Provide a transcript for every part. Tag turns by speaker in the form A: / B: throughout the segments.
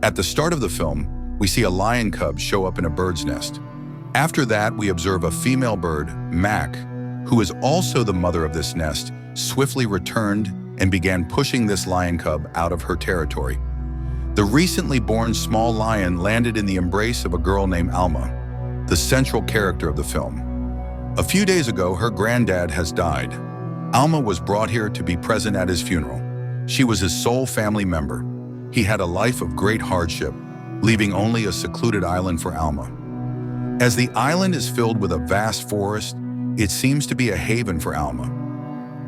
A: At the start of the film, we see a lion cub show up in a bird's nest. After that, we observe a female bird, Mac, who is also the mother of this nest, swiftly returned and began pushing this lion cub out of her territory. The recently born small lion landed in the embrace of a girl named Alma, the central character of the film. A few days ago, her granddad has died. Alma was brought here to be present at his funeral. She was his sole family member. He had a life of great hardship, leaving only a secluded island for Alma. As the island is filled with a vast forest, it seems to be a haven for Alma.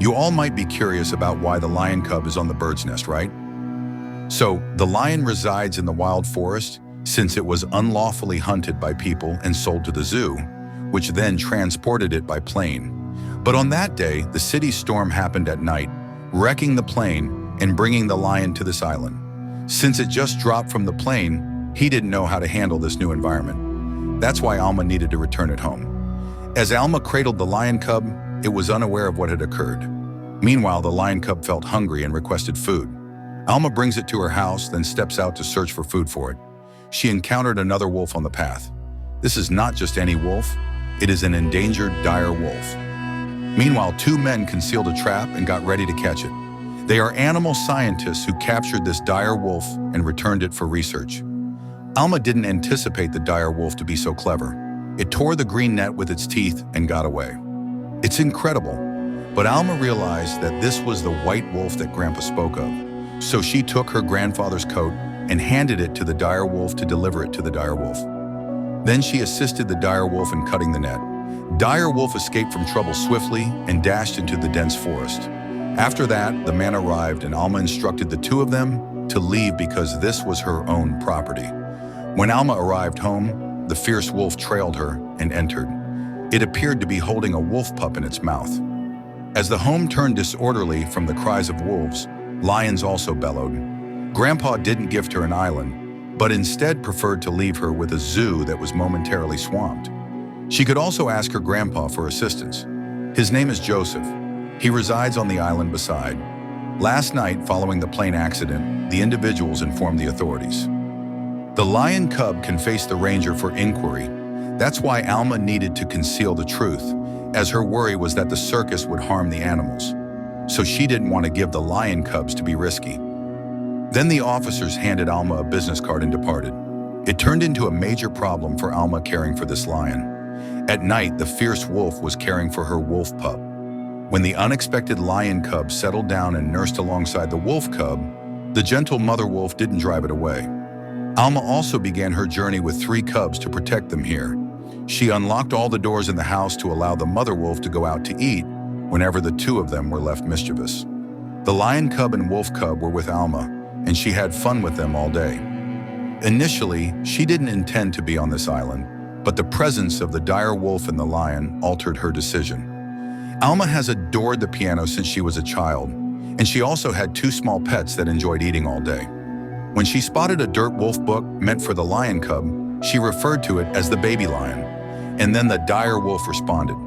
A: You all might be curious about why the lion cub is on the bird's nest, right? So, the lion resides in the wild forest since it was unlawfully hunted by people and sold to the zoo, which then transported it by plane. But on that day, the city storm happened at night, wrecking the plane and bringing the lion to this island. Since it just dropped from the plane, he didn't know how to handle this new environment. That's why Alma needed to return it home. As Alma cradled the lion cub, it was unaware of what had occurred. Meanwhile, the lion cub felt hungry and requested food. Alma brings it to her house, then steps out to search for food for it. She encountered another wolf on the path. This is not just any wolf, it is an endangered dire wolf. Meanwhile, two men concealed a trap and got ready to catch it. They are animal scientists who captured this dire wolf and returned it for research. Alma didn't anticipate the dire wolf to be so clever. It tore the green net with its teeth and got away. It's incredible, but Alma realized that this was the white wolf that Grandpa spoke of. So she took her grandfather's coat and handed it to the dire wolf to deliver it to the dire wolf. Then she assisted the dire wolf in cutting the net. Dire wolf escaped from trouble swiftly and dashed into the dense forest. After that, the man arrived and Alma instructed the two of them to leave because this was her own property. When Alma arrived home, the fierce wolf trailed her and entered. It appeared to be holding a wolf pup in its mouth. As the home turned disorderly from the cries of wolves, lions also bellowed. Grandpa didn't gift her an island, but instead preferred to leave her with a zoo that was momentarily swamped. She could also ask her grandpa for assistance. His name is Joseph. He resides on the island beside. Last night, following the plane accident, the individuals informed the authorities. The lion cub can face the ranger for inquiry. That's why Alma needed to conceal the truth, as her worry was that the circus would harm the animals. So she didn't want to give the lion cubs to be risky. Then the officers handed Alma a business card and departed. It turned into a major problem for Alma caring for this lion. At night, the fierce wolf was caring for her wolf pup. When the unexpected lion cub settled down and nursed alongside the wolf cub, the gentle mother wolf didn't drive it away. Alma also began her journey with 3 cubs to protect them here. She unlocked all the doors in the house to allow the mother wolf to go out to eat whenever the 2 of them were left mischievous. The lion cub and wolf cub were with Alma, and she had fun with them all day. Initially, she didn't intend to be on this island, but the presence of the dire wolf and the lion altered her decision. Alma has adored the piano since she was a child, and she also had 2 small pets that enjoyed eating all day. When she spotted a dirt wolf book meant for the lion cub, she referred to it as the baby lion, and then the dire wolf responded.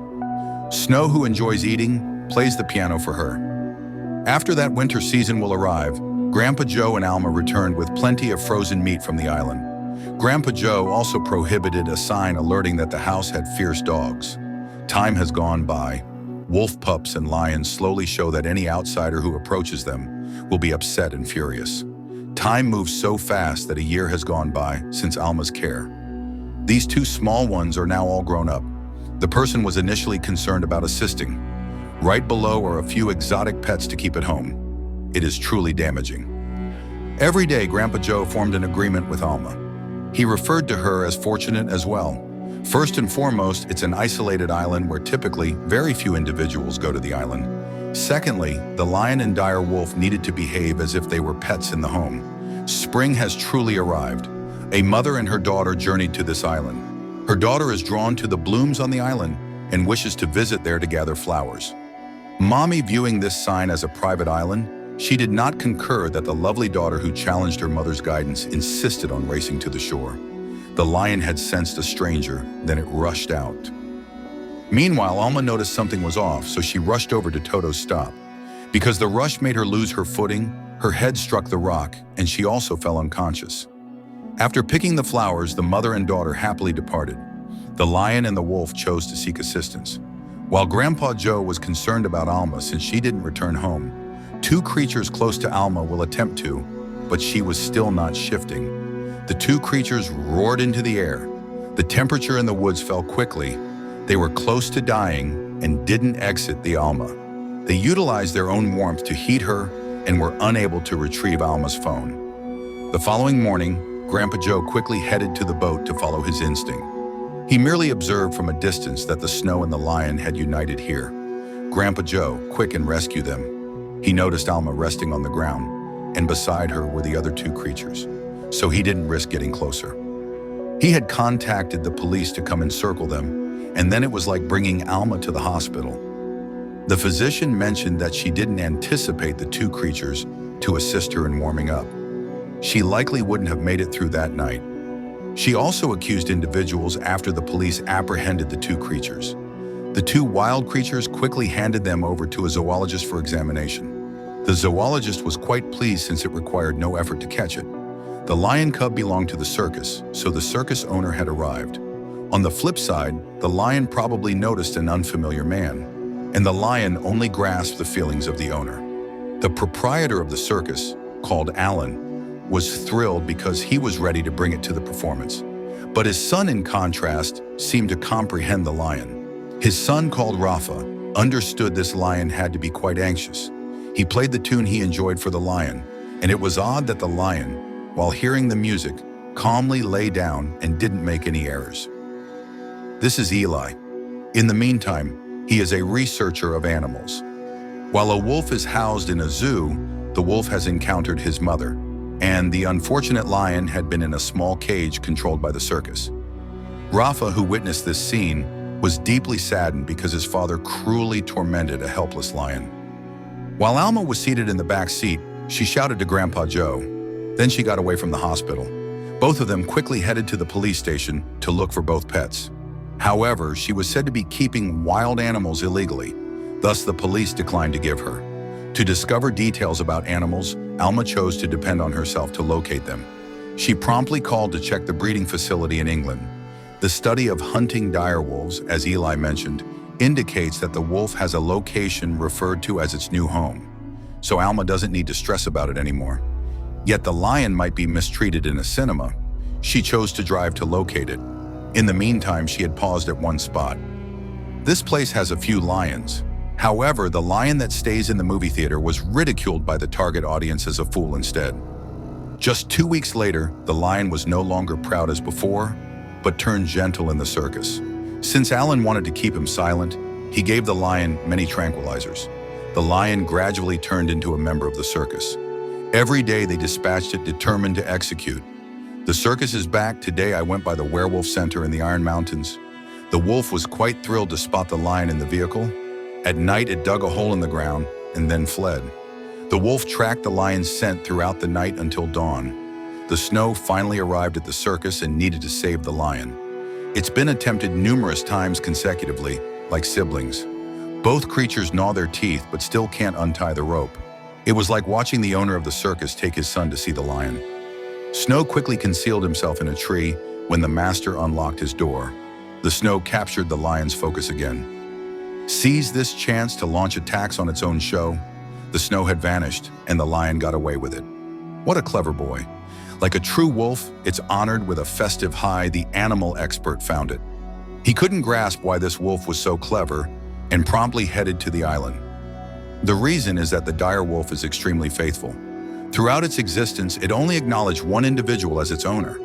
A: Snow, who enjoys eating, plays the piano for her. After that winter season will arrive, Grandpa Joe and Alma returned with plenty of frozen meat from the island. Grandpa Joe also prohibited a sign alerting that the house had fierce dogs. Time has gone by. Wolf pups and lions slowly show that any outsider who approaches them will be upset and furious. Time moves so fast that a year has gone by since Alma's care. These 2 small ones are now all grown up. The person was initially concerned about assisting. Right below are a few exotic pets to keep at home. It is truly damaging. Every day, Grandpa Joe formed an agreement with Alma. He referred to her as fortunate as well. First and foremost, it's an isolated island where typically very few individuals go to the island. Secondly, the lion and dire wolf needed to behave as if they were pets in the home. Spring has truly arrived. A mother and her daughter journeyed to this island. Her daughter is drawn to the blooms on the island and wishes to visit there to gather flowers. Mommy, viewing this sign as a private island, she did not concur that the lovely daughter who challenged her mother's guidance insisted on racing to the shore. The lion had sensed a stranger, then it rushed out. Meanwhile, Alma noticed something was off, so she rushed over to Toto's stop. Because the rush made her lose her footing, her head struck the rock, and she also fell unconscious. After picking the flowers, the mother and daughter happily departed. The lion and the wolf chose to seek assistance. While Grandpa Joe was concerned about Alma since she didn't return home, two creatures close to Alma will attempt to, but she was still not shifting. The two creatures roared into the air. The temperature in the woods fell quickly. They were close to dying and didn't exit the Alma. They utilized their own warmth to heat her and were unable to retrieve Alma's phone. The following morning, Grandpa Joe quickly headed to the boat to follow his instinct. He merely observed from a distance that the snow and the lion had united here. Grandpa Joe, quick and rescue them. He noticed Alma resting on the ground, and beside her were the other two creatures, so he didn't risk getting closer. He had contacted the police to come encircle them, and then it was like bringing Alma to the hospital. The physician mentioned that she didn't anticipate the two creatures to assist her in warming up. She likely wouldn't have made it through that night. She also accused individuals after the police apprehended the two creatures. The two wild creatures quickly handed them over to a zoologist for examination. The zoologist was quite pleased since it required no effort to catch it. The lion cub belonged to the circus, so the circus owner had arrived. On the flip side, the lion probably noticed an unfamiliar man, and the lion only grasped the feelings of the owner. The proprietor of the circus, called Alan, was thrilled because he was ready to bring it to the performance. But his son, in contrast, seemed to comprehend the lion. His son, called Rafa, understood this lion had to be quite anxious. He played the tune he enjoyed for the lion, and it was odd that the lion, while hearing the music, calmly lay down and didn't make any errors. This is Eli. In the meantime, he is a researcher of animals. While a wolf is housed in a zoo, the wolf has encountered his mother, and the unfortunate lion had been in a small cage controlled by the circus. Rafa, who witnessed this scene, was deeply saddened because his father cruelly tormented a helpless lion. While Alma was seated in the back seat, she shouted to Grandpa Joe. Then she got away from the hospital. Both of them quickly headed to the police station to look for both pets. However, she was said to be keeping wild animals illegally, thus the police declined to give her. To discover details about animals, Alma chose to depend on herself to locate them. She promptly called to check the breeding facility in England. The study of hunting direwolves, as Eli mentioned, indicates that the wolf has a location referred to as its new home. So Alma doesn't need to stress about it anymore. Yet the lion might be mistreated in a cinema. She chose to drive to locate it. In the meantime, she had paused at one spot. This place has a few lions. However, the lion that stays in the movie theater was ridiculed by the target audience as a fool instead. Just 2 weeks later, the lion was no longer proud as before, but turned gentle in the circus. Since Alan wanted to keep him silent, he gave the lion many tranquilizers. The lion gradually turned into a member of the circus. Every day they dispatched it determined to execute. The circus is back. Today I went by the Werewolf Center in the Iron Mountains. The wolf was quite thrilled to spot the lion in the vehicle. At night, it dug a hole in the ground and then fled. The wolf tracked the lion's scent throughout the night until dawn. The snow finally arrived at the circus and needed to save the lion. It's been attempted numerous times consecutively, like siblings. Both creatures gnaw their teeth but still can't untie the rope. It was like watching the owner of the circus take his son to see the lion. Snow quickly concealed himself in a tree when the master unlocked his door. The snow captured the lion's focus again. Seized this chance to launch attacks on its own show, the snow had vanished and the lion got away with it. What a clever boy. Like a true wolf, it's honored with a festive high. The animal expert found it. He couldn't grasp why this wolf was so clever and promptly headed to the island. The reason is that the dire wolf is extremely faithful. Throughout its existence, it only acknowledged one individual as its owner.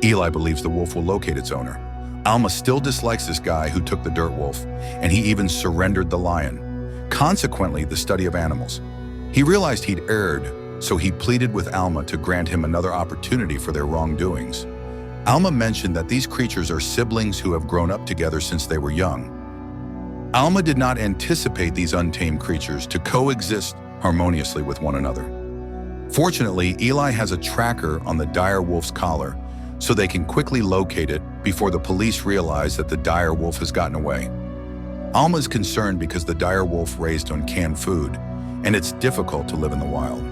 A: Eli believes the wolf will locate its owner. Alma still dislikes this guy who took the dirt wolf, and he even surrendered the lion. Consequently, the study of animals. He realized he'd erred, so he pleaded with Alma to grant him another opportunity for their wrongdoings. Alma mentioned that these creatures are siblings who have grown up together since they were young. Alma did not anticipate these untamed creatures to coexist harmoniously with one another. Fortunately, Eli has a tracker on the dire wolf's collar, so they can quickly locate it before the police realize that the dire wolf has gotten away. Alma is concerned because the dire wolf raised on canned food, and it's difficult to live in the wild.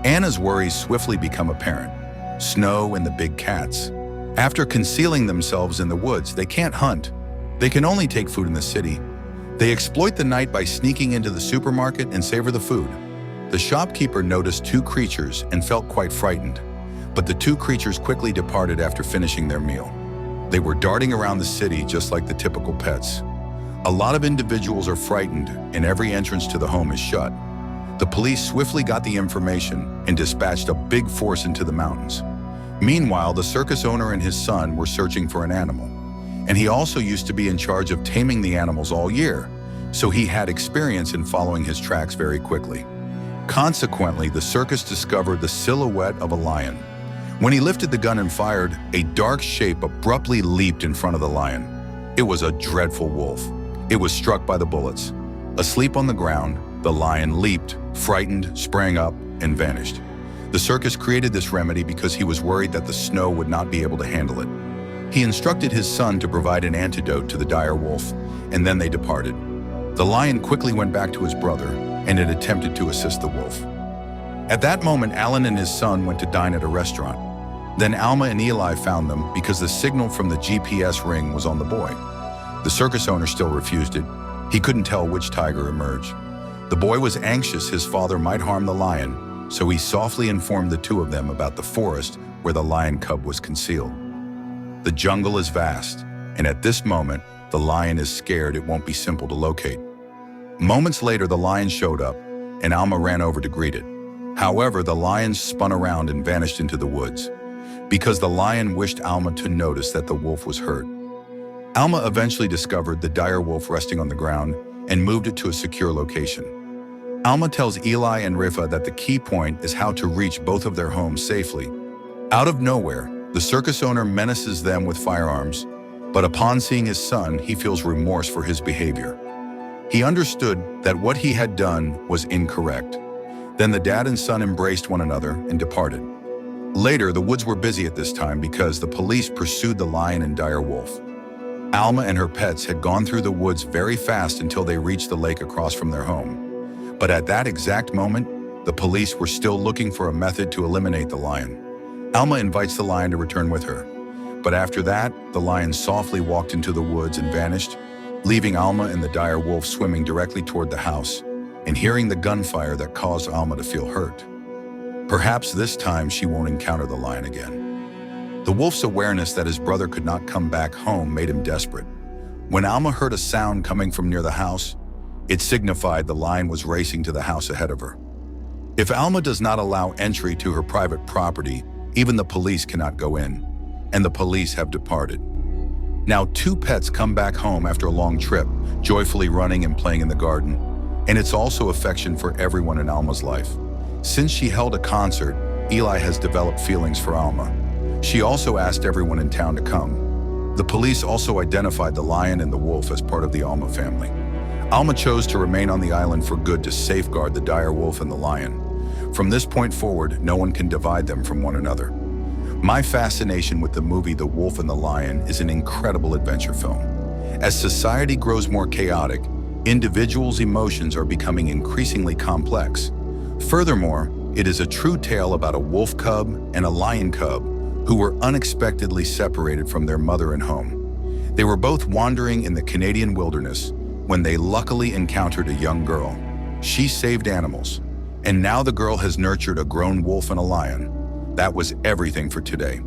A: Anna's worries swiftly become apparent. snow, and the big cats. After concealing themselves in the woods, they can't hunt. They can only take food in the city. They exploit the night by sneaking into the supermarket and savor the food. The shopkeeper noticed two creatures and felt quite frightened, but the two creatures quickly departed after finishing their meal. They were darting around the city just like the typical pets. A lot of individuals are frightened and every entrance to the home is shut. The police swiftly got the information and dispatched a big force into the mountains. Meanwhile, the circus owner and his son were searching for an animal. And he also used to be in charge of taming the animals all year, so he had experience in following his tracks very quickly. Consequently, the circus discovered the silhouette of a lion. When he lifted the gun and fired, a dark shape abruptly leaped in front of the lion. It was a dreadful wolf. It was struck by the bullets. Asleep on the ground, the lion leaped, frightened, sprang up, and vanished. The circus created this remedy because he was worried that the snow would not be able to handle it. He instructed his son to provide an antidote to the dire wolf, and then they departed. The lion quickly went back to his brother, and it attempted to assist the wolf. At that moment, Alan and his son went to dine at a restaurant. Then Alma and Eli found them because the signal from the GPS ring was on the boy. The circus owner still refused it. He couldn't tell which tiger emerged. The boy was anxious his father might harm the lion, so he softly informed the two of them about the forest where the lion cub was concealed. The jungle is vast, and at this moment, the lion is scared it won't be simple to locate. Moments later, the lion showed up, and Alma ran over to greet it. However, the lion spun around and vanished into the woods, because the lion wished Alma to notice that the wolf was hurt. Alma eventually discovered the dire wolf resting on the ground and moved it to a secure location. Alma tells Eli and Rifa that the key point is how to reach both of their homes safely. Out of nowhere, the circus owner menaces them with firearms, but upon seeing his son, he feels remorse for his behavior. He understood that what he had done was incorrect. Then the dad and son embraced one another and departed. Later, the woods were busy at this time because the police pursued the lion and dire wolf. Alma and her pets had gone through the woods very fast until they reached the lake across from their home. But at that exact moment, the police were still looking for a method to eliminate the lion. Alma invites the lion to return with her. But after that, the lion softly walked into the woods and vanished, leaving Alma and the dire wolf swimming directly toward the house and hearing the gunfire that caused Alma to feel hurt. Perhaps this time she won't encounter the lion again. The wolf's awareness that his brother could not come back home made him desperate. When Alma heard a sound coming from near the house, it signified the lion was racing to the house ahead of her. If Alma does not allow entry to her private property, even the police cannot go in, and the police have departed. Now, two pets come back home after a long trip, joyfully running and playing in the garden, and it's also affection for everyone in Alma's life. Since she held a concert, Eli has developed feelings for Alma. She also asked everyone in town to come. The police also identified the lion and the wolf as part of the Alma family. Alma chose to remain on the island for good to safeguard the dire wolf and the lion. From this point forward, no one can divide them from one another. My fascination with the movie The Wolf and the Lion is an incredible adventure film. As society grows more chaotic, individuals' emotions are becoming increasingly complex. Furthermore, it is a true tale about a wolf cub and a lion cub who were unexpectedly separated from their mother and home. They were both wandering in the Canadian wilderness when they luckily encountered a young girl. She saved animals, and now the girl has nurtured a grown wolf and a lion. That was everything for today.